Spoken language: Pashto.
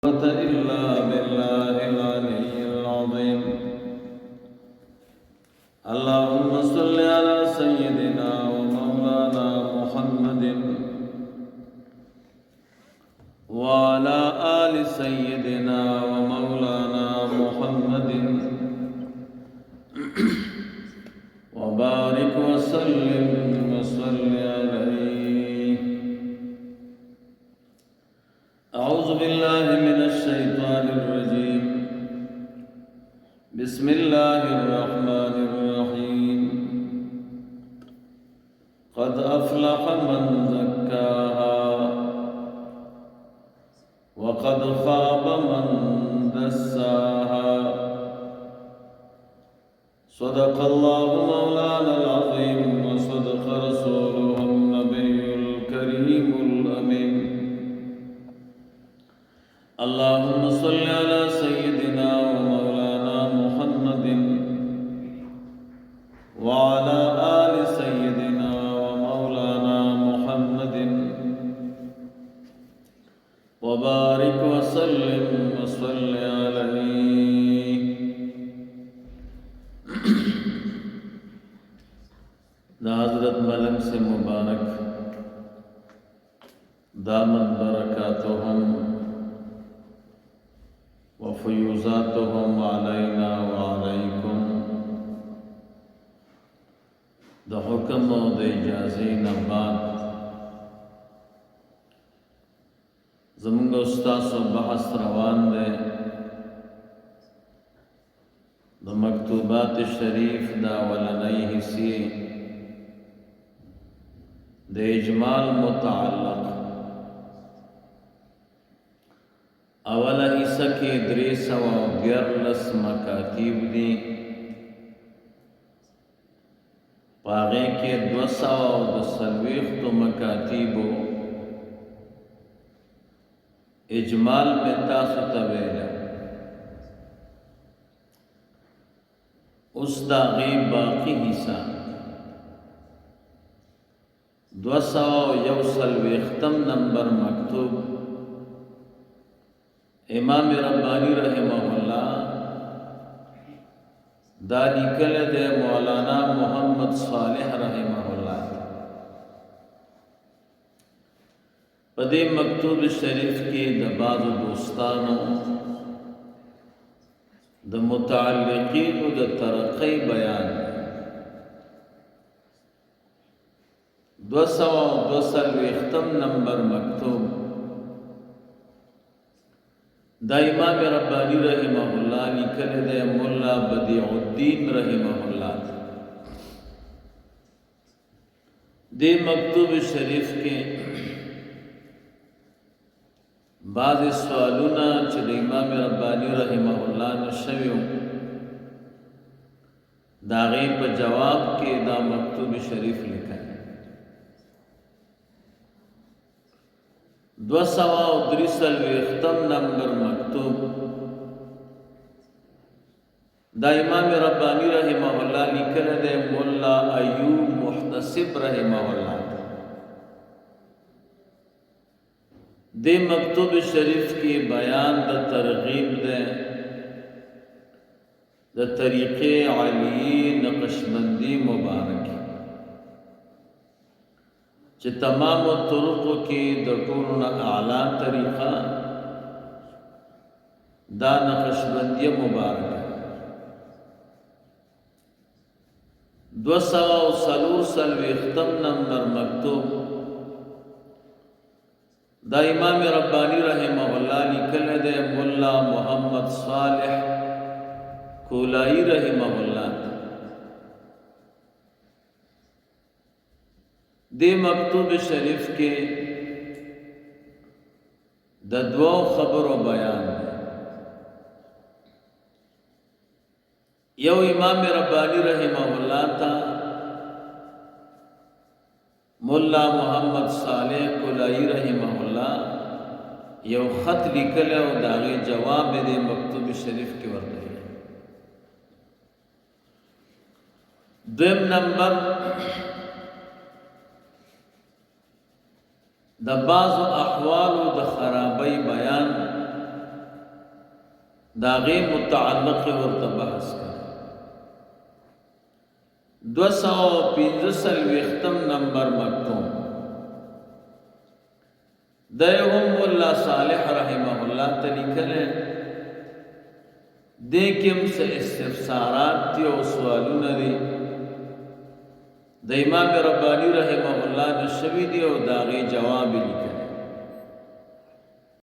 إلا بالله العلي العظيم. اللهم صل على سيدنا ومولانا محمد وعلى آل سيدنا ومولانا محمد وبارك وسلم وصل عليه. أعوذ بالله من الشيطان الرجيم. بسم الله الرحمن الرحيم. قد أفلح من زكاها وقد خاب من دساها. صدق الله مولانا العظيم وصدق رسوله النبي الكريم الأمين. اللهم صل على سيدنا ومولانا محمد وعلى آل سيدنا ومولانا محمد وبارك وسلم وصل عليه. حضرت ملنگ سے مبارک دامت برکاتهم وفیوزاتهم علینا وعلیکم د حکم و د اجازه نه بعد زمونږ استاسو بحث روان دی د مکتوبات شریف دا اولنۍ حصې د اجمال متعلق. اوله حصہ کې 314 مکاتیب دي، پاغه کې 240 مکاتیبو اجمال میں تاسو ته ویل. اوس دا غي باقی حصہ 241 نمبر مکتوب امام ربانی رحمہ اللہ دا لیکل دے مولانا محمد صالح رحمہ اللہ. پدې مکتوب شریف کې د بعض دوستانو د متعلقین د ترقی بیان 242 نمبر مکتوب دا امام ربانی رحمہ اللہ لکھل دے مولا بدیع الدین رحمہ اللہ. دے مکتوب شریف کے بعض سوالونا چل امام ربانی رحمہ اللہ نشویو دا غیب جواب کے دا مکتوب شریف لکھا ہے. 243 نمبر مکتوب دا امام ربانی رحمہ اللہ لکھل دے مولا ایوب محتسب رحمہ اللہ. دے مکتوب شریف کی بیان دا ترغیب دے دا طریق علی نقشبندی مبارک چې تمام طرقو کې د ټولو نه اعلی طریقه دا نقشبندی مبارک. 243 نمبر مکتوب دا امام ربانی رحمہ اللہ لکھل دے مولا محمد صالح کولائی رحمہ اللہ. دے مکتوب شریف کے د دو خبر و بیان ہے. یو امام ربانی رحمہ اللہ تا مولا محمد صالح کولائی رحمہ اللہ یو خط لکھل ہے و داغی جواب دے مکتوب شریف کے ورد ہے. دویم نمبر د بعض احوال د خرابی بیان داغه متعلق ورته بحث کړ 215 نمبر مکتوب دایهم الله صالح رحمه الله تلیکل دیکم سے استفسارات تی او سوالونه دي د امام ربانی رحمه الله نشوی دی او داغه جواب لیکل